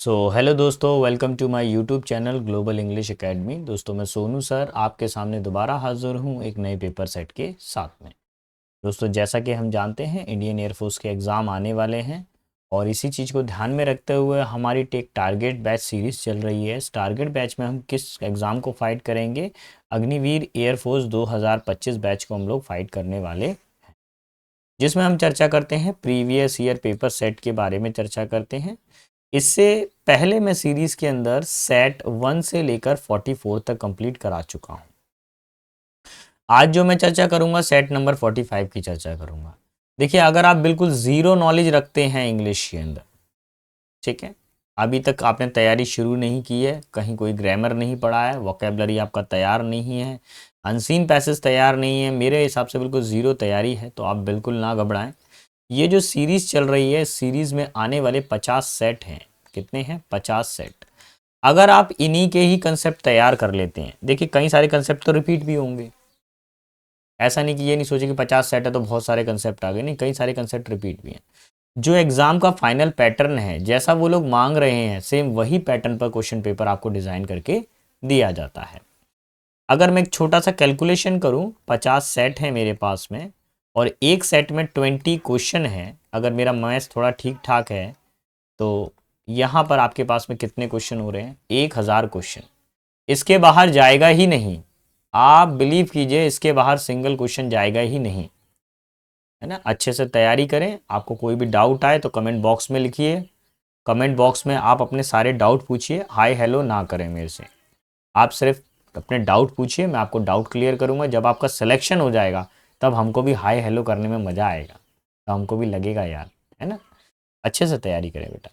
Hello दोस्तों, welcome to my YouTube channel Global English Academy. दोस्तों, मैं सोनू सर आपके सामने दोबारा हाजिर हूँ एक नए पेपर सेट के साथ में। दोस्तों, जैसा कि हम जानते हैं इंडियन एयरफोर्स के एग्ज़ाम आने वाले हैं और इसी चीज़ को ध्यान में रखते हुए हमारी टेक टारगेट बैच सीरीज़ चल रही है। इस टारगेट बैच में हम किस एग्ज़ाम को फाइट करेंगे? अग्निवीर एयरफोर्स 2025 बैच को हम लोग फाइट करने वाले, जिसमें हम चर्चा करते हैं प्रीवियस ईयर पेपर सेट के बारे में चर्चा करते हैं। इससे पहले मैं सीरीज के अंदर सेट 1 से लेकर 44 तक कंप्लीट करा चुका हूं। आज जो मैं चर्चा करूंगा सेट नंबर 45 की चर्चा करूंगा। देखिए, अगर आप बिल्कुल ज़ीरो नॉलेज रखते हैं इंग्लिश के अंदर, ठीक है, अभी तक आपने तैयारी शुरू नहीं की है, कहीं कोई ग्रामर नहीं पढ़ा है, वोकेबलरी आपका तैयार नहीं है, अनसीन पैसेज तैयार नहीं है, मेरे हिसाब से बिल्कुल ज़ीरो तैयारी है, तो आप बिल्कुल ना घबराएं। ये जो सीरीज़ चल रही है, सीरीज़ में आने वाले 50 सेट हैं। कितने हैं? 50 सेट। अगर आप इन्हीं के ही कंसेप्ट तैयार कर लेते हैं, देखिए कई सारे कंसेप्ट तो रिपीट भी होंगे, ऐसा नहीं कि ये नहीं सोचे कि 50 सेट है तो बहुत सारे कंसेप्ट आ गए, नहीं, कई सारे कंसेप्ट रिपीट भी हैं। जो एग्ज़ाम का फाइनल पैटर्न है, जैसा वो लोग मांग रहे हैं, सेम वही पैटर्न पर क्वेश्चन पेपर आपको डिज़ाइन करके दिया जाता है। अगर मैं एक छोटा सा कैलकुलेशन करूं, 50 सेट है मेरे पास में और एक सेट में 20 क्वेश्चन है। अगर मेरा मैथ्स थोड़ा ठीक ठाक है तो यहाँ पर आपके पास में कितने क्वेश्चन हो रहे हैं? 1000 क्वेश्चन। इसके बाहर जाएगा ही नहीं, आप बिलीव कीजिए, इसके बाहर सिंगल क्वेश्चन जाएगा ही नहीं, है ना। अच्छे से तैयारी करें। आपको कोई भी डाउट आए तो कमेंट बॉक्स में लिखिए। कमेंट बॉक्स में आप अपने सारे डाउट पूछिए, हाय हेलो ना करें मेरे से। आप सिर्फ अपने डाउट पूछिए, मैं आपको डाउट क्लियर करूंगा। जब आपका सिलेक्शन हो जाएगा तब हमको भी हाय हेलो करने में मज़ा आएगा, तो हमको भी लगेगा यार, है ना। अच्छे से तैयारी करें बेटा।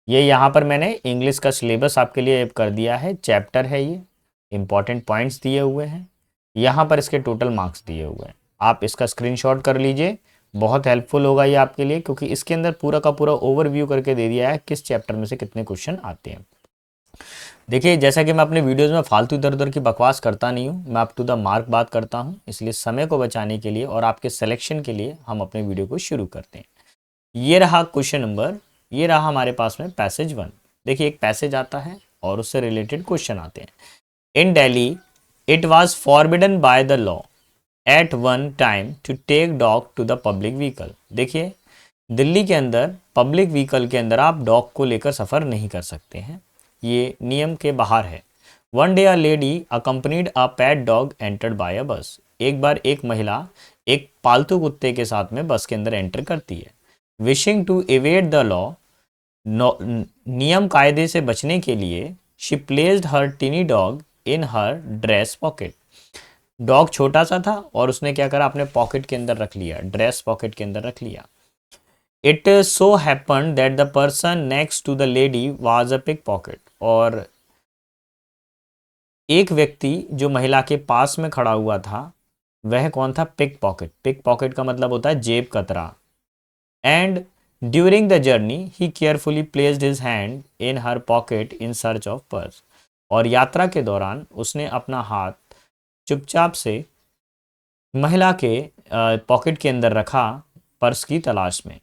ये यहाँ पर मैंने इंग्लिश का सिलेबस आपके लिए कर दिया है, चैप्टर है ये, इंपॉर्टेंट पॉइंट्स दिए हुए हैं, यहाँ पर इसके टोटल मार्क्स दिए हुए हैं। आप इसका स्क्रीनशॉट कर लीजिए, बहुत हेल्पफुल होगा ये आपके लिए, क्योंकि इसके अंदर पूरा का पूरा ओवरव्यू करके दे दिया है किस चैप्टर में से कितने क्वेश्चन आते हैं। देखिए, जैसा कि मैं अपने वीडियोज़ में फालतू इधर उधर की बकवास करता नहीं हूँ, मैं अप टू द मार्क बात करता हूँ, इसलिए समय को बचाने के लिए और आपके सिलेक्शन के लिए हम अपने वीडियो को शुरू करते हैं। ये रहा क्वेश्चन नंबर, ये रहा हमारे पास में पैसेज 1। देखिए, एक पैसेज आता है और उससे रिलेटेड क्वेश्चन आते हैं। In Delhi it was forbidden by the law at one time to take dog to the public vehicle. देखिए, दिल्ली के अंदर पब्लिक व्हीकल के अंदर आप डॉग को लेकर सफ़र नहीं कर सकते हैं, ये नियम के बाहर है। One day a lady accompanied a pet dog entered by a bus. एक बार एक महिला एक पालतू कुत्ते के साथ में बस के अंदर एंटर करती है। Wishing to evade the law, नियम कायदे से बचने के लिए, she placed her tiny dog in her dress pocket. Dog छोटा सा था और उसने क्या करा, अपने पॉकेट के अंदर रख लिया, ड्रेस पॉकेट के अंदर रख लिया। It so happen that the person next to the lady was a pick pocket. और एक व्यक्ति जो महिला के पास में खड़ा हुआ था वह कौन था? Pick pocket. पिक पॉकेट का मतलब होता है जेब कतरा। And during the journey he carefully placed his hand in her pocket in search of purse. और यात्रा के दौरान उसने अपना हाथ चुपचाप से महिला के पॉकेट के अंदर रखा, पर्स की तलाश में।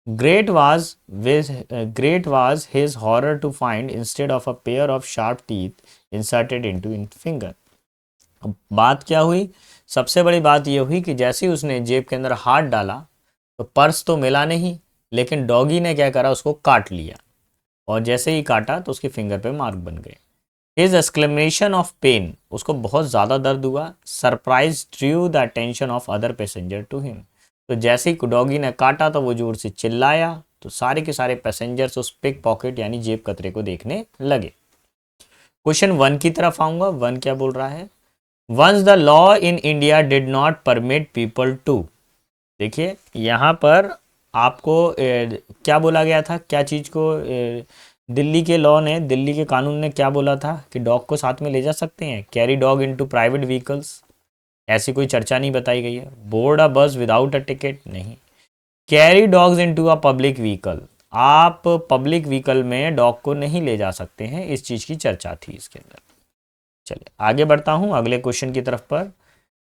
Great was great was his horror to find instead of a pair of sharp teeth inserted into in finger. अब बात क्या हुई? सबसे बड़ी बात यह हुई कि जैसे ही उसने जेब के अंदर हाथ डाला तो पर्स तो मिला नहीं, लेकिन डॉगी ने क्या करा, उसको काट लिया। और जैसे ही काटा तो उसके फिंगर पे मार्क बन गए। हिज एक्सक्लेमेशन ऑफ पेन, उसको बहुत ज़्यादा दर्द हुआ। Surprise drew the attention of other passenger to him. तो जैसे ही डॉगी ने काटा तो वो जोर से चिल्लाया, तो सारे के सारे पैसेंजर्स उस पिक पॉकेट यानी जेब कतरे को देखने लगे। क्वेश्चन 1 की तरफ आऊंगा। 1 क्या बोल रहा है? Once the law in India did not permit people to. देखिए, यहाँ पर आपको क्या बोला गया था, क्या चीज़ को दिल्ली के लॉ ने, दिल्ली के कानून ने क्या बोला था कि डॉग को साथ में ले जा सकते हैं? Carry dog into private vehicles, ऐसी कोई चर्चा नहीं बताई गई है। बोर्ड अ बस विदाउट अ टिकट, नहीं। Carry dogs into a public vehicle, आप पब्लिक व्हीकल में डॉग को नहीं ले जा सकते हैं, इस चीज़ की चर्चा थी इसके अंदर। चलिए आगे बढ़ता हूँ अगले क्वेश्चन की तरफ पर।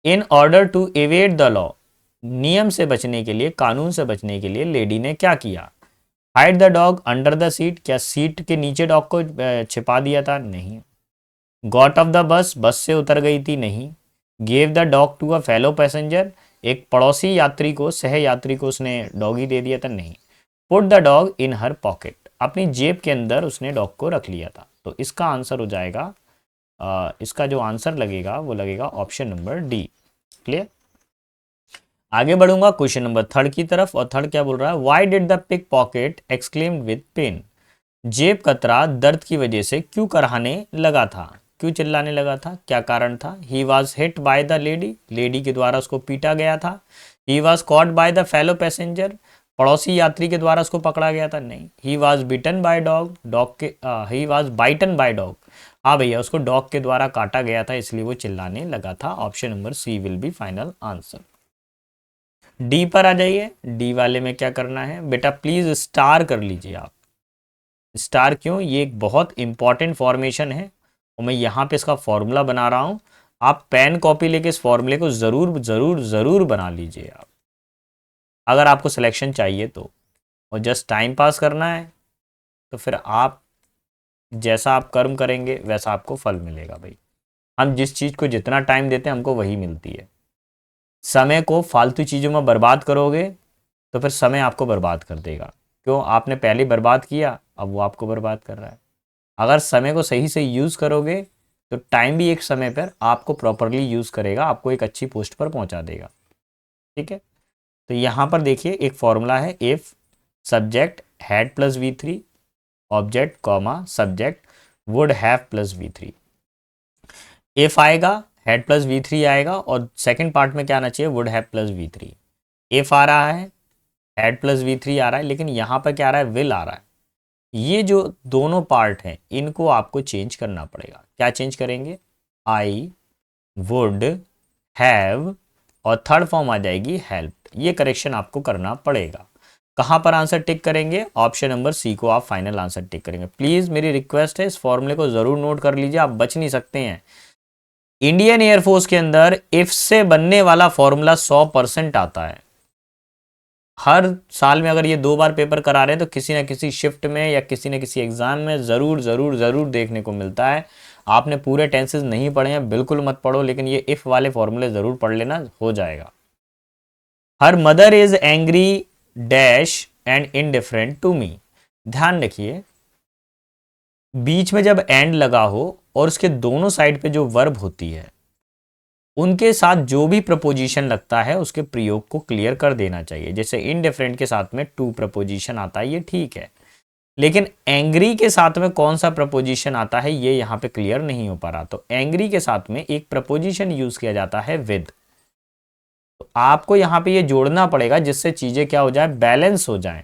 In order to evade the law, नियम से बचने के लिए, कानून से बचने के लिए लेडी ने क्या किया? Hide the dog under the seat, क्या सीट के नीचे डॉग को छिपा दिया था? नहीं। गॉट ऑफ द बस, बस से उतर गई थी? नहीं। Gave the dog to a fellow passenger, एक पड़ोसी यात्री को, सह यात्री को उसने डॉगी दे दिया था? नहीं। Put the dog in her pocket, अपनी जेब के अंदर उसने डॉग को रख लिया था। तो इसका आंसर हो जाएगा, इसका जो आंसर लगेगा वो लगेगा ऑप्शन नंबर डी। क्लियर? आगे बढ़ूंगा क्वेश्चन नंबर थर्ड की तरफ, और थर्ड क्या बोल रहा है? Why did the pick pocket exclaimed with pain, जेब कतरा दर्द की वजह से क्यों कराहने लगा था, क्यों चिल्लाने लगा था, क्या कारण था? He was hit by the lady, lady के द्वारा उसको पीटा गया था। He was caught by the fellow passenger, पड़ोसी यात्री के द्वारा उसको पकड़ा गया था? नहीं। He was bitten by dog, dog के he was bitten by dog, हाँ भैया उसको डॉग के द्वारा काटा गया था इसलिए वो चिल्लाने लगा था। Option number C will be final answer. D पर आ जाइए। डी वाले में क्या करना है बेटा, प्लीज स्टार कर लीजिए आप। स्टार क्यों? ये एक बहुत इंपॉर्टेंट फॉर्मेशन है और मैं यहाँ पे इसका फॉर्मूला बना रहा हूँ। आप पेन कॉपी लेके इस फॉर्मूले को जरूर जरूर जरूर बना लीजिए आप, अगर आपको सिलेक्शन चाहिए तो। और जस्ट टाइम पास करना है तो फिर आप जैसा आप कर्म करेंगे वैसा आपको फल मिलेगा भाई। हम जिस चीज़ को जितना टाइम देते हैं हमको वही मिलती है। समय को फालतू चीज़ों में बर्बाद करोगे तो फिर समय आपको बर्बाद कर देगा। क्यों? आपने पहले बर्बाद किया, अब वो आपको बर्बाद कर रहा है। अगर समय को सही से यूज़ करोगे तो टाइम भी एक समय पर आपको प्रॉपरली यूज़ करेगा, आपको एक अच्छी पोस्ट पर पहुंचा देगा। ठीक है? तो यहाँ पर देखिए एक फॉर्मूला है, if subject had plus V3, object comma subject would have plus V3। If आएगा हैड प्लस V3 आएगा और सेकंड पार्ट में क्या आना चाहिए? Would have plus V3। If आ रहा है, हैड प्लस V3 आ रहा है, लेकिन यहाँ पर क्या आ रहा है? विल आ रहा है। ये जो दोनों पार्ट हैं इनको आपको चेंज करना पड़ेगा। क्या चेंज करेंगे? आई वुड हैव और थर्ड फॉर्म आ जाएगी हेल्प। ये करेक्शन आपको करना पड़ेगा। कहां पर आंसर टिक करेंगे? ऑप्शन नंबर सी को आप फाइनल आंसर टिक करेंगे। प्लीज मेरी रिक्वेस्ट है इस फॉर्मूले को जरूर नोट कर लीजिए, आप बच नहीं सकते हैं। इंडियन एयरफोर्स के अंदर इफ से बनने वाला फॉर्मूला 100% आता है। हर साल में अगर ये 2 बार पेपर करा रहे हैं तो किसी ना किसी शिफ्ट में या किसी न किसी एग्जाम में जरूर जरूर जरूर देखने को मिलता है। आपने पूरे टेंसेस नहीं पढ़े हैं, बिल्कुल मत पढ़ो, लेकिन ये इफ वाले फॉर्मूले जरूर पढ़ लेना, हो जाएगा। Her mother is angry dash and indifferent to me. ध्यान रखिए, बीच में जब एंड लगा हो और उसके दोनों साइड पे जो वर्ब होती है उनके साथ जो भी प्रपोजिशन लगता है उसके प्रयोग को क्लियर कर देना चाहिए। जैसे इनडिफरेंट के साथ में टू प्रपोजिशन आता है, ये ठीक है, लेकिन एंग्री के साथ में कौन सा प्रपोजिशन आता है ये यहाँ पे क्लियर नहीं हो पा रहा। तो एंग्री के साथ में एक प्रपोजिशन यूज किया जाता है विद। तो आपको यहाँ पे ये जोड़ना पड़ेगा जिससे चीजें क्या हो जाए? बैलेंस हो जाए।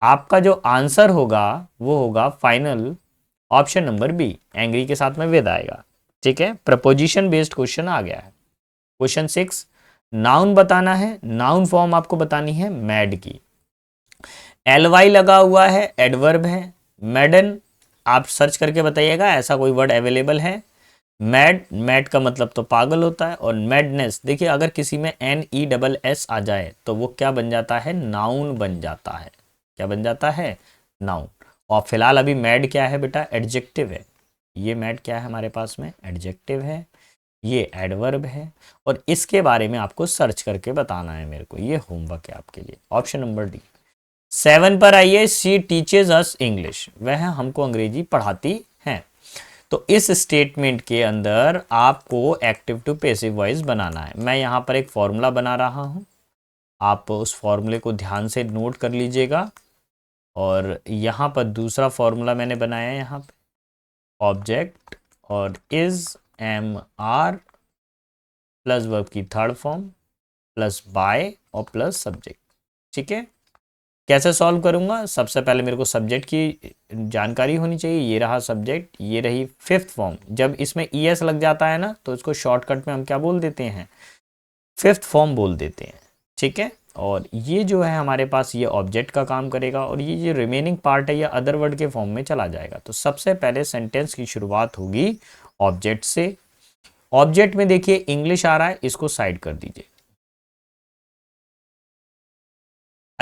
आपका जो आंसर होगा वो होगा final option number B, angry के साथ में विद आएगा। ठीक है, प्रपोजिशन बेस्ड क्वेश्चन आ गया है। क्वेश्चन 6, नाउन बताना है। नाउन फॉर्म आपको बतानी है मैड की। ly लगा हुआ है, एडवर्ब है। मैडन आप सर्च करके बताइएगा ऐसा कोई वर्ड अवेलेबल है। मैड, मैड का मतलब तो पागल होता है, और मैडनेस देखिए अगर किसी में NESS आ जाए तो वो क्या बन जाता है? नाउन बन जाता है। क्या बन जाता है? नाउन। और फिलहाल अभी मैड क्या है बेटा? एडजेक्टिव है। ये मैड क्या है हमारे पास में? एडजेक्टिव है। ये एडवर्ब है और इसके बारे में आपको सर्च करके बताना है मेरे को। ये होमवर्क है आपके लिए। Option number D. 7 पर आइए, शी टीचेज अस इंग्लिश, वह हमको अंग्रेजी पढ़ाती हैं। तो इस स्टेटमेंट के अंदर आपको एक्टिव टू पैसिव वॉइस बनाना है। मैं यहाँ पर एक फॉर्मूला बना रहा हूँ, आप उस फॉर्मूले को ध्यान से नोट कर लीजिएगा। और यहाँ पर दूसरा फॉर्मूला मैंने बनाया है, यहाँ पे ऑब्जेक्ट और इज MR प्लस वर्ब की थर्ड फॉर्म प्लस बाय और प्लस सब्जेक्ट। ठीक है, कैसे सॉल्व करूंगा? सबसे पहले मेरे को सब्जेक्ट की जानकारी होनी चाहिए। ये रहा सब्जेक्ट, ये रही फिफ्थ फॉर्म। जब इसमें ES लग जाता है ना तो इसको शॉर्टकट में हम क्या बोल देते हैं? फिफ्थ फॉर्म बोल देते हैं। ठीक है, और ये जो है हमारे पास ये ऑब्जेक्ट का काम करेगा और ये जो रिमेनिंग पार्ट है ये अदर वर्ड के फॉर्म में चला जाएगा। तो सबसे पहले सेंटेंस की शुरुआत होगी ऑब्जेक्ट से। ऑब्जेक्ट में देखिए इंग्लिश आ रहा है, इसको साइड कर दीजिए।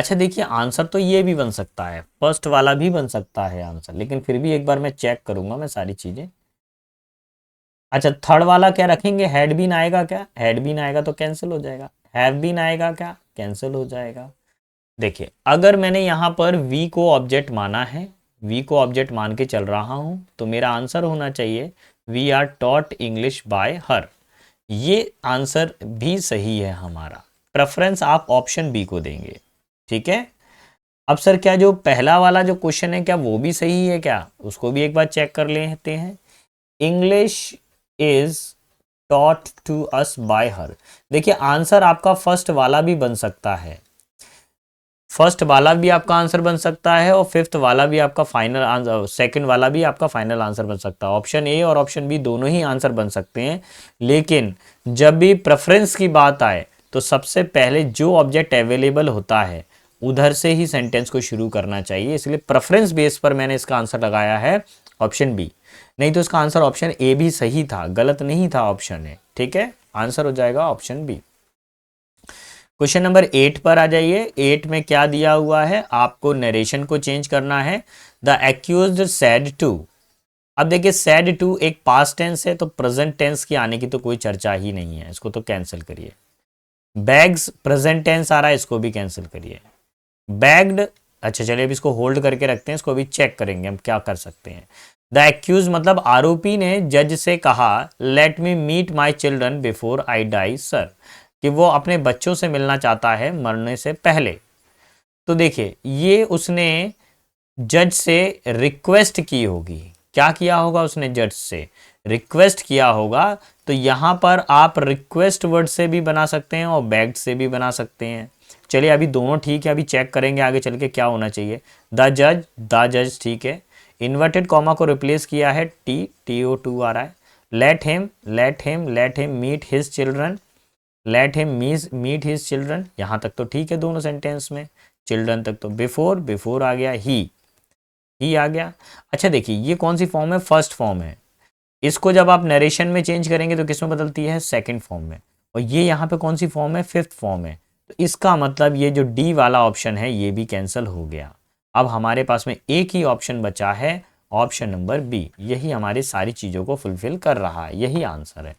अच्छा देखिए, आंसर तो ये भी बन सकता है, फर्स्ट वाला भी बन सकता है आंसर, लेकिन फिर भी एक बार मैं चेक करूंगा मैं सारी चीजें। अच्छा, थर्ड वाला क्या रखेंगे, हैड बीन आएगा क्या, हैड बीन आएगा तो कैंसिल हो जाएगा, हैव बीन आएगा क्या, कैंसिल हो जाएगा। देखिए, अगर मैंने यहाँ पर वी को ऑब्जेक्ट माना है, वी को ऑब्जेक्ट मान के चल रहा हूं, तो मेरा आंसर होना चाहिए we are taught English by her. ये आंसर भी सही है हमारा। प्रेफरेंस आप ऑप्शन बी को देंगे, ठीक है। अब सर क्या जो पहला वाला जो क्वेश्चन है क्या वो भी सही है क्या, उसको भी एक बार चेक कर लेते हैं। English is taught to us by her. देखिए, आंसर आपका फर्स्ट वाला भी बन सकता है, फर्स्ट वाला भी आपका आंसर बन सकता है, और फिफ्थ वाला भी आपका फाइनल आंसर, सेकंड वाला भी आपका फाइनल आंसर बन सकता है। ऑप्शन ए और ऑप्शन बी दोनों ही आंसर बन सकते हैं, लेकिन जब भी प्रेफरेंस की बात आए तो सबसे पहले जो ऑब्जेक्ट अवेलेबल होता है उधर से ही सेंटेंस को शुरू करना चाहिए। इसलिए प्रेफरेंस बेस पर मैंने इसका आंसर लगाया है ऑप्शन बी, नहीं तो इसका आंसर ऑप्शन ए भी सही था, गलत नहीं था ऑप्शन ए, ठीक है। आंसर हो जाएगा ऑप्शन बी। क्वेश्चन नंबर 8 पर आ जाइए। 8 में क्या दिया हुआ है, आपको नरेशन को चेंज करना है। The accused said to. अब देखिए, सेड टू एक पास्ट टेंस है, तो प्रेजेंट टेंस की आने की तो कोई चर्चा ही नहीं है, इसको तो कैंसिल करिए। बैग्स प्रेजेंट टेंस आ रहा है, इसको भी कैंसिल करिए। बैग्ड, अच्छा चलिए अब इसको होल्ड करके रखते हैं, इसको भी चेक करेंगे हम क्या कर सकते हैं। द एक्यूज मतलब आरोपी ने जज से कहा, let me meet my children before I die sir, कि वो अपने बच्चों से मिलना चाहता है मरने से पहले। तो देखिए, ये उसने जज से रिक्वेस्ट की होगी, क्या किया होगा उसने, जज से रिक्वेस्ट किया होगा। तो यहां पर आप रिक्वेस्ट वर्ड से भी बना सकते हैं और बेग्ड से भी बना सकते हैं। चलिए अभी दोनों ठीक है, अभी चेक करेंगे आगे चल के क्या होना चाहिए। द जज ठीक है। इन्वर्टेड कॉमा को रिप्लेस किया है, TO2 आ रहा है। Let him meet his children, let him meet his children, यहां तक तो ठीक है दोनों सेंटेंस में। चिल्ड्रन तक तो बिफोर आ गया, ही आ गया। अच्छा देखिए, ये कौन सी फॉर्म है, फर्स्ट फॉर्म है। इसको जब आप नरेशन में चेंज करेंगे तो किस में बदलती है, सेकंड फॉर्म में। और ये यहाँ पे कौन सी फॉर्म है, फिफ्थ फॉर्म है। तो इसका मतलब ये जो डी वाला ऑप्शन है ये भी कैंसिल हो गया। अब हमारे पास में एक ही ऑप्शन बचा है, ऑप्शन नंबर बी, यही हमारी सारी चीजों को फुलफिल कर रहा है, यही आंसर है।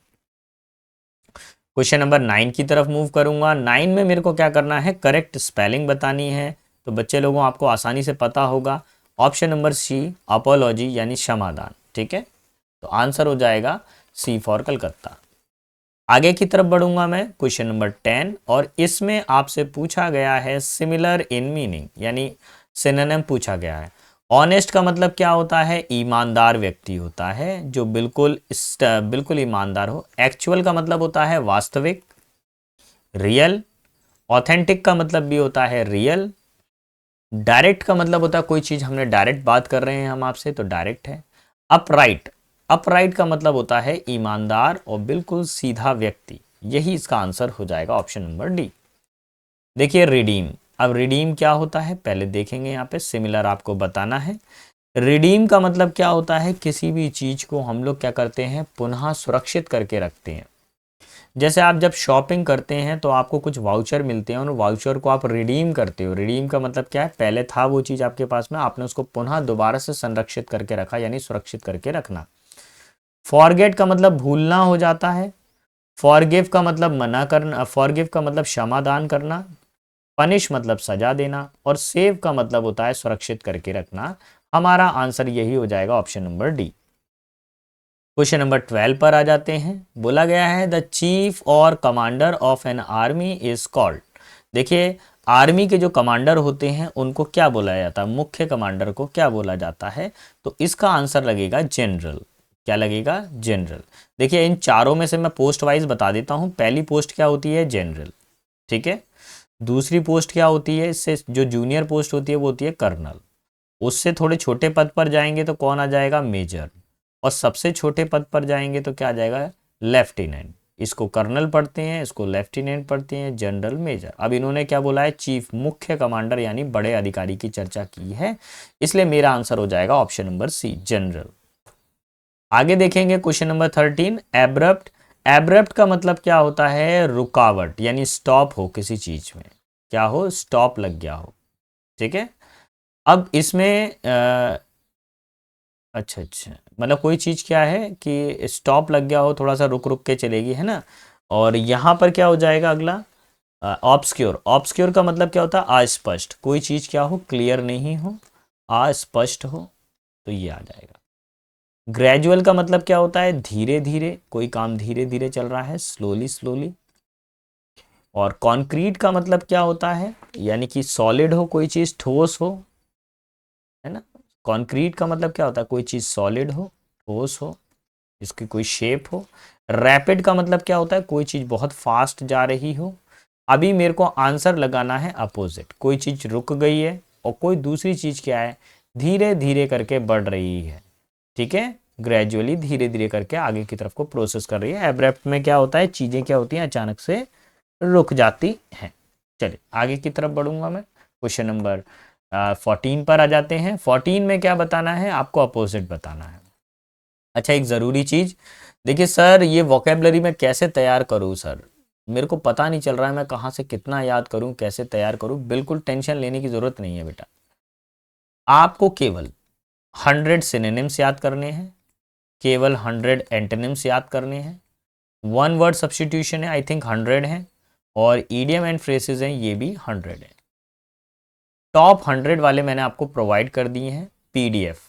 क्वेश्चन नंबर 9 की तरफ मूव करूंगा। 9 में मेरे को क्या करना है, करेक्ट स्पेलिंग बतानी है। तो बच्चे लोगों आपको आसानी से पता होगा, ऑप्शन नंबर सी, अपोलॉजी यानी क्षमादान, ठीक है। तो आंसर हो जाएगा सी फॉर कलकत्ता। आगे की तरफ बढ़ूंगा मैं, क्वेश्चन नंबर 10, और इसमें आपसे पूछा गया है सिमिलर इन मीनिंग, यानी सिनोनिम पूछा गया है। ऑनेस्ट का मतलब क्या होता है, ईमानदार व्यक्ति होता है, जो बिल्कुल ईमानदार हो। एक्चुअल का मतलब होता है वास्तविक, रियल। ऑथेंटिक का मतलब भी होता है रियल। डायरेक्ट का मतलब होता है कोई चीज हमने डायरेक्ट बात कर रहे हैं हम आपसे, तो डायरेक्ट है। अपराइट, अपराइट का मतलब होता है ईमानदार और बिल्कुल सीधा व्यक्ति, यही इसका आंसर हो जाएगा ऑप्शन नंबर डी। देखिए रिडीम, अब रिडीम क्या होता है पहले देखेंगे, यहाँ पे सिमिलर आपको बताना है। रिडीम का मतलब क्या होता है, किसी भी चीज को हम लोग क्या करते हैं, पुनः सुरक्षित करके रखते हैं। जैसे आप जब शॉपिंग करते हैं तो आपको कुछ वाउचर मिलते हैं, उन वाउचर को आप रिडीम करते हो। रिडीम का मतलब क्या है, पहले था वो चीज़ आपके पास में, आपने उसको पुनः दोबारा से संरक्षित करके रखा, यानी सुरक्षित करके रखना। फॉरगेट का मतलब भूलना हो जाता है। फॉरगिव का मतलब मना करना, फॉरगिव का मतलब क्षमादान करना। पनिश मतलब सजा देना, और सेव का मतलब होता है सुरक्षित करके रखना। हमारा आंसर यही हो जाएगा option number D. Question number 12 पर आ जाते हैं। बोला गया है द चीफ और commander of an army is called. देखिए, आर्मी के जो कमांडर होते हैं उनको क्या बोला जाता है, मुख्य कमांडर को क्या बोला जाता है, तो इसका आंसर लगेगा जनरल। क्या लगेगा, जनरल। देखिए, इन चारों में से मैं पोस्ट वाइज बता देता हूं। पहली पोस्ट क्या होती है, जनरल, ठीक है। दूसरी पोस्ट क्या होती है, इससे जो जूनियर पोस्ट होती है वो होती है कर्नल। उससे थोड़े छोटे पद पर जाएंगे तो कौन आ जाएगा, मेजर। और सबसे छोटे पद पर जाएंगे तो क्या आ जाएगा, लेफ्टिनेंट। इसको कर्नल पढ़ते हैं, इसको लेफ्टिनेंट पढ़ते हैं, जनरल, मेजर। अब इन्होंने क्या बोला है, चीफ, मुख्य कमांडर यानी बड़े अधिकारी की चर्चा की है, इसलिए मेरा आंसर हो जाएगा ऑप्शन नंबर सी, जनरल। आगे देखेंगे क्वेश्चन नंबर 13, एब्रप्ट। एब्रप्ट का मतलब क्या होता है, रुकावट, यानी स्टॉप हो किसी चीज में। क्या हो, स्टॉप लग गया हो। ठीक है, अब इसमें अच्छा अच्छा, मतलब कोई चीज़ क्या है कि स्टॉप लग गया हो, थोड़ा सा रुक रुक के चलेगी, है ना। और यहाँ पर क्या हो जाएगा अगला, ऑब्सक्योर। ऑब्सक्योर का मतलब क्या होता है, अस्पष्ट, कोई चीज़ क्या हो, क्लियर नहीं हो, अस्पष्ट हो, तो ये आ जाएगा। ग्रेजुअल का मतलब क्या होता है, धीरे धीरे, कोई काम धीरे धीरे चल रहा है, स्लोली स्लोली। और कॉन्क्रीट का मतलब क्या होता है, यानी कि सॉलिड हो, कोई चीज़ ठोस हो, है ना। कॉन्क्रीट का मतलब क्या होता है, कोई चीज़ सॉलिड हो, ठोस हो, इसकी कोई शेप हो। रैपिड का मतलब क्या होता है, कोई चीज़ बहुत फास्ट जा रही हो। अभी मेरे को आंसर लगाना है अपोजिट, कोई चीज़ रुक गई है और कोई दूसरी चीज़ क्या है, धीरे धीरे करके बढ़ रही है। ठीक है, ग्रेजुअली, धीरे धीरे करके आगे की तरफ को प्रोसेस कर रही है। एब्रप्ट में क्या होता है, चीज़ें क्या होती हैं, अचानक से रुक जाती हैं। चलिए आगे की तरफ बढ़ूंगा मैं। क्वेश्चन नंबर 14 पर आ जाते हैं। 14 में क्या बताना है, आपको अपोजिट बताना है। अच्छा, एक ज़रूरी चीज़, देखिए सर ये वोकेबलरी मैं कैसे तैयार करूँ सर, मेरे को पता नहीं चल रहा है मैं कहाँ से कितना याद करूँ, कैसे तैयार करूँ। बिल्कुल टेंशन लेने की ज़रूरत नहीं है बेटा, आपको केवल 100 सिनोनिम्स याद करने हैं, केवल 100 एंटोनिम्स याद करने हैं। वन वर्ड सब्स्टिट्यूशन है, आई थिंक 100 है, और ईडियम एंड फ्रेसेस हैं, ये भी 100 है। टॉप 100 वाले मैंने आपको प्रोवाइड कर दिए हैं पीडीएफ।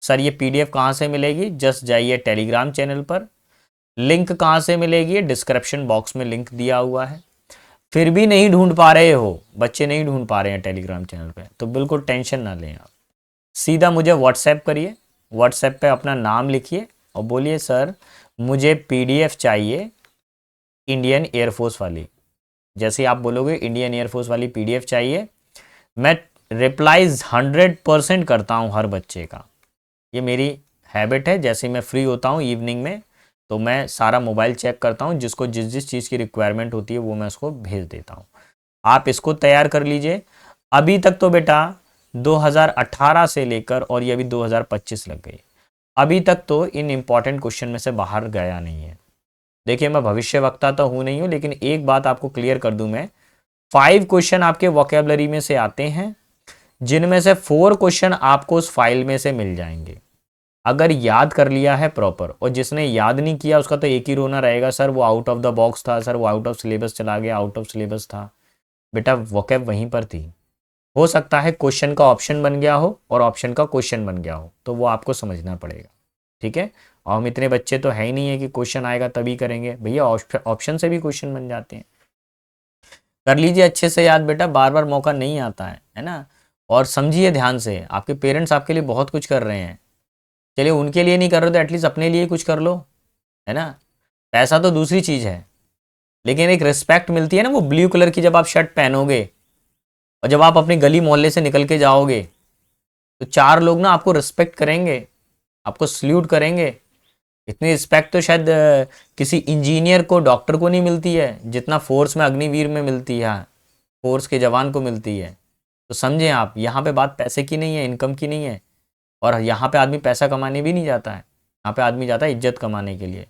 सर ये पीडीएफ कहाँ से मिलेगी, जस्ट जाइए टेलीग्राम चैनल पर, लिंक कहाँ से मिलेगी, डिस्क्रिप्शन बॉक्स में लिंक दिया हुआ है। फिर भी नहीं ढूंढ पा रहे हो, बच्चे नहीं ढूंढ पा रहे हैं टेलीग्राम चैनल पे, तो बिल्कुल टेंशन ना लें आप, सीधा मुझे व्हाट्सएप करिए। व्हाट्सएप पे अपना नाम लिखिए और बोलिए सर मुझे पीडीएफ चाहिए इंडियन एयरफोर्स वाली। जैसे आप बोलोगे इंडियन एयरफोर्स वाली पीडीएफ चाहिए, मैं रिप्लाईज 100% करता हूँ हर बच्चे का। ये मेरी हैबिट है, जैसे मैं फ्री होता हूँ इवनिंग में तो मैं सारा मोबाइल चेक करता हूँ, जिसको जिस जिस चीज़ की रिक्वायरमेंट होती है वो मैं उसको भेज देता हूँ। आप इसको तैयार कर लीजिए। अभी तक तो बेटा 2018 से लेकर और ये अभी 2025 लग गई, अभी तक तो इन इम्पॉर्टेंट क्वेश्चन में से बाहर गया नहीं है। देखिए मैं भविष्य वक्ता तो हूँ नहीं हूँ, लेकिन एक बात आपको क्लियर कर दूं मैं, 5 क्वेश्चन आपके वोकेबलरी में से आते हैं, जिनमें से 4 क्वेश्चन आपको उस फाइल में से मिल जाएंगे अगर याद कर लिया है प्रॉपर। और जिसने याद नहीं किया उसका तो एक ही रोना रहेगा, सर वो आउट ऑफ द बॉक्स था, सर वो आउट ऑफ सिलेबस चला गया, आउट ऑफ सिलेबस था। बेटा वोकेब वहीं पर थी, हो सकता है क्वेश्चन का ऑप्शन बन गया हो और ऑप्शन का क्वेश्चन बन गया हो, तो वो आपको समझना पड़ेगा। ठीक है, और हम इतने बच्चे तो है ही नहीं है कि क्वेश्चन आएगा तभी करेंगे, भैया ऑप्शन से भी क्वेश्चन बन जाते हैं। कर लीजिए अच्छे से याद बेटा, बार बार मौका नहीं आता है ना। और समझिए ध्यान से, आपके पेरेंट्स आपके लिए बहुत कुछ कर रहे हैं, चलिए उनके लिए नहीं कर रहे तो एटलीस्ट अपने लिए कुछ कर लो, है ना। पैसा तो दूसरी चीज़ है, लेकिन एक रिस्पेक्ट मिलती है ना, वो ब्लू कलर की जब आप शर्ट पहनोगे और जब आप अपनी गली मोहल्ले से निकल के जाओगे तो 4 लोग ना आपको रिस्पेक्ट करेंगे, आपको सल्यूट करेंगे। इतनी रिस्पेक्ट तो शायद किसी इंजीनियर को, डॉक्टर को नहीं मिलती है जितना फोर्स में, अग्निवीर में मिलती है, फोर्स के जवान को मिलती है। तो समझें आप, यहाँ पे बात पैसे की नहीं है, इनकम की नहीं है। और यहाँ पे आदमी पैसा कमाने भी नहीं जाता है, यहाँ पे आदमी जाता है इज्जत कमाने के लिए।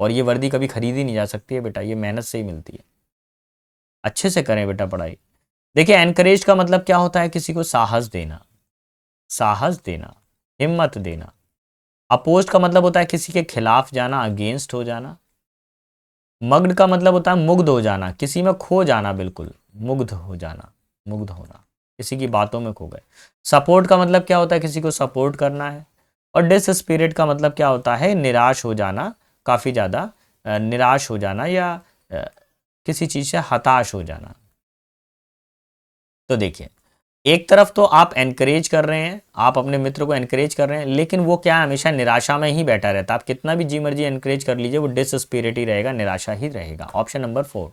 और ये वर्दी कभी खरीदी नहीं जा सकती है बेटा, ये मेहनत से ही मिलती है। अच्छे से करें बेटा पढ़ाई। देखिए एनकरेज का मतलब क्या होता है, किसी को साहस देना, साहस देना, हिम्मत देना। अपोज का मतलब होता है किसी के खिलाफ जाना, अगेंस्ट हो जाना। मग्ड का मतलब होता है मुग्ध हो जाना, किसी में खो जाना, बिल्कुल मुग्ध हो जाना, मुग्ध होना, किसी की बातों में खो गए। सपोर्ट का मतलब क्या होता है, किसी को सपोर्ट करना है। और डिसस्पिरिट का मतलब क्या होता है, निराश हो जाना, काफ़ी ज़्यादा निराश हो जाना, या किसी चीज़ से हताश हो जाना। तो देखिए एक तरफ तो आप एनकरेज कर रहे हैं, आप अपने मित्र को एनकरेज कर रहे हैं, लेकिन वो क्या है, हमेशा निराशा में ही बैठा रहता है। आप कितना भी जी मर्जी एनकरेज कर लीजिए, वो डिसस्पिरिट ही रहेगा, निराशा ही रहेगा। Option number 4।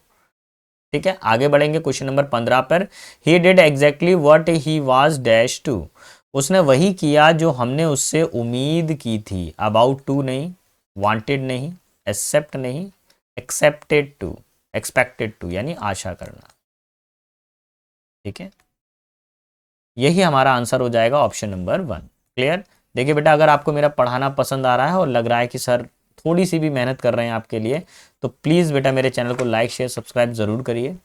ठीक है, आगे बढ़ेंगे क्वेश्चन नंबर 15 पर। He did exactly what he was dash to, उसने वही किया जो हमने उससे उम्मीद की थी। अबाउट टू नहीं, वांटेड नहीं, एक्सेप्ट नहीं, एक्सेप्टेड टू, एक्सपेक्टेड टू, यानी आशा करना। ठीक है, यही हमारा आंसर हो जाएगा, ऑप्शन नंबर 1। क्लियर। देखिए बेटा अगर आपको मेरा पढ़ाना पसंद आ रहा है और लग रहा है कि सर थोड़ी सी भी मेहनत कर रहे हैं आपके लिए, तो प्लीज़ बेटा मेरे चैनल को लाइक शेयर सब्सक्राइब ज़रूर करिए।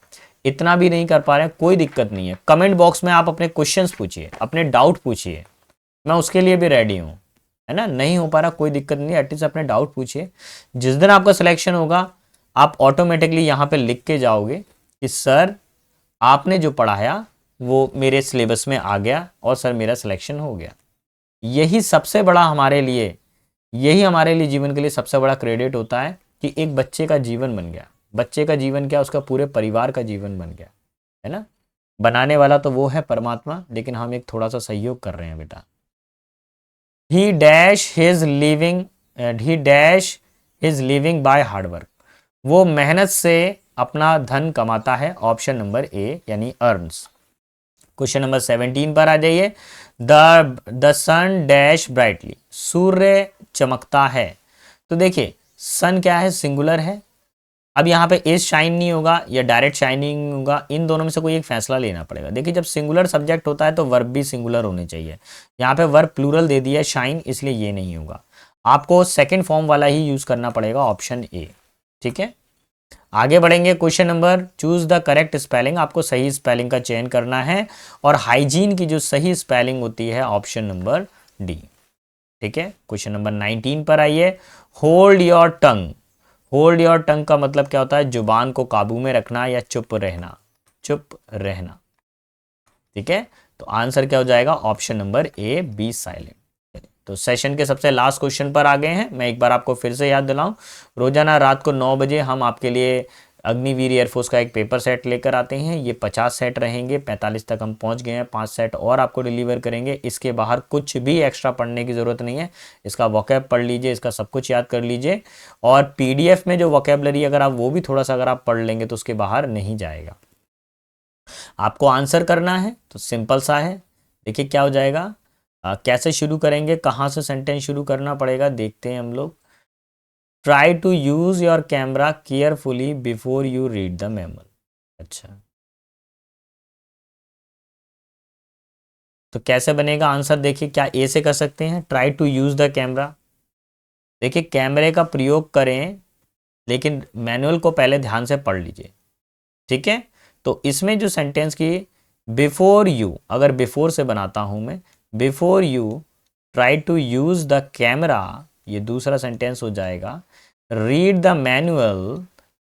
इतना भी नहीं कर पा रहे हैं, कोई दिक्कत नहीं है। कमेंट बॉक्स में आप अपने क्वेश्चंस पूछिए, अपने डाउट पूछिए, मैं उसके लिए भी रेडी हूँ, है ना। नहीं हो पा रहा कोई दिक्कत नहीं, एटलीस्ट अपने डाउट पूछिए। जिस दिन आपका सिलेक्शन होगा आप ऑटोमेटिकली यहाँ पे लिख के जाओगे कि सर आपने जो पढ़ाया वो मेरे सिलेबस में आ गया और सर मेरा सिलेक्शन हो गया। यही सबसे बड़ा हमारे लिए, यही हमारे लिए जीवन के लिए सबसे बड़ा क्रेडिट होता है कि एक बच्चे का जीवन बन गया। बच्चे का जीवन क्या, उसका पूरे परिवार का जीवन बन गया, है ना। बनाने वाला तो वो है परमात्मा, लेकिन हम एक थोड़ा सा सहयोग कर रहे हैं बेटा। ही dash his living, he dash his living by hard work, वो मेहनत से अपना धन कमाता है, ऑप्शन नंबर ए यानी अर्न्स। क्वेश्चन नंबर 17 पर आ जाइए। द सन डैश ब्राइटली, सूर्य चमकता है। तो देखिए सन क्या है, सिंगुलर है। अब यहाँ पे इज शाइन नहीं होगा या डायरेक्ट शाइनिंग होगा, इन दोनों में से कोई एक फैसला लेना पड़ेगा। देखिए जब सिंगुलर सब्जेक्ट होता है तो वर्ब भी सिंगुलर होने चाहिए। यहाँ पे वर्ब प्लूरल दे दिया है शाइन, इसलिए ये नहीं होगा। आपको सेकेंड फॉर्म वाला ही यूज करना पड़ेगा, ऑप्शन ए। ठीक है, आगे बढ़ेंगे। Question number, choose the correct spelling, आपको सही स्पेलिंग का चयन करना है। और हाइजीन की जो सही स्पेलिंग होती है ऑप्शन नंबर डी। ठीक है, क्वेश्चन नंबर 19 पर आइए। Hold your tongue, hold your tongue का मतलब क्या होता है, जुबान को काबू में रखना या चुप रहना, चुप रहना। ठीक है, तो आंसर क्या हो जाएगा, option number A B silent. तो सेशन के सबसे लास्ट क्वेश्चन पर आ गए हैं। मैं एक बार आपको फिर से याद दिलाऊं, रोजाना रात को 9 बजे हम आपके लिए अग्निवीर एयरफोर्स का एक पेपर सेट लेकर आते हैं। ये 50 सेट रहेंगे, 45 तक हम पहुंच गए हैं, 5 सेट और आपको डिलीवर करेंगे। इसके बाहर कुछ भी एक्स्ट्रा पढ़ने की ज़रूरत नहीं है। इसका वोकैब पढ़ लीजिए, इसका सब कुछ याद कर लीजिए, और पीडीएफ में जो वोकैबलरी अगर आप वो भी थोड़ा सा अगर आप पढ़ लेंगे तो उसके बाहर नहीं जाएगा। आपको आंसर करना है तो सिंपल सा है, देखिए क्या हो जाएगा। कैसे शुरू करेंगे, कहाँ से सेंटेंस शुरू करना पड़ेगा, देखते हैं हम लोग। Try to use your camera carefully before you read the memo. अच्छा, तो कैसे बनेगा आंसर, देखिए क्या ए से कर सकते हैं, try to use the camera. देखिए कैमरे का प्रयोग करें, लेकिन मैनुअल को पहले ध्यान से पढ़ लीजिए। ठीक है, तो इसमें जो सेंटेंस की बिफोर यू, अगर बिफोर से बनाता हूं मैं, before you try to use the camera, ये दूसरा सेंटेंस हो जाएगा। रीड द मैनुअल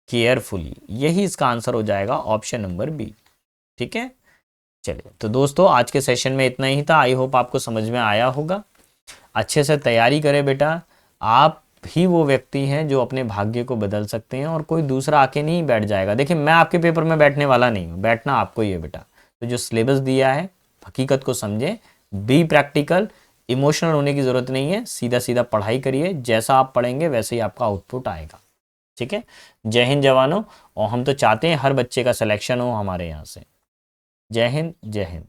केयरफुली, यही इसका आंसर हो जाएगा, ऑप्शन नंबर बी। ठीक है, चलिए तो दोस्तों आज के सेशन में इतना ही था। आई होप आपको समझ में आया होगा। अच्छे से तैयारी करें बेटा, आप ही वो व्यक्ति हैं जो अपने भाग्य को बदल सकते हैं, और कोई दूसरा आके नहीं बैठ जाएगा। देखिए मैं आपके पेपर में बैठने वाला नहीं हूँ, बैठना आपको ही है बेटा। तो जो सिलेबस दिया है हकीकत को समझें, बी प्रैक्टिकल, इमोशनल होने की ज़रूरत नहीं है, सीधा सीधा पढ़ाई करिए, जैसा आप पढ़ेंगे वैसे ही आपका आउटपुट आएगा। ठीक है, जय हिंद जवानों, और हम तो चाहते हैं हर बच्चे का सिलेक्शन हो हमारे यहाँ से। जय हिंद, जय हिंद।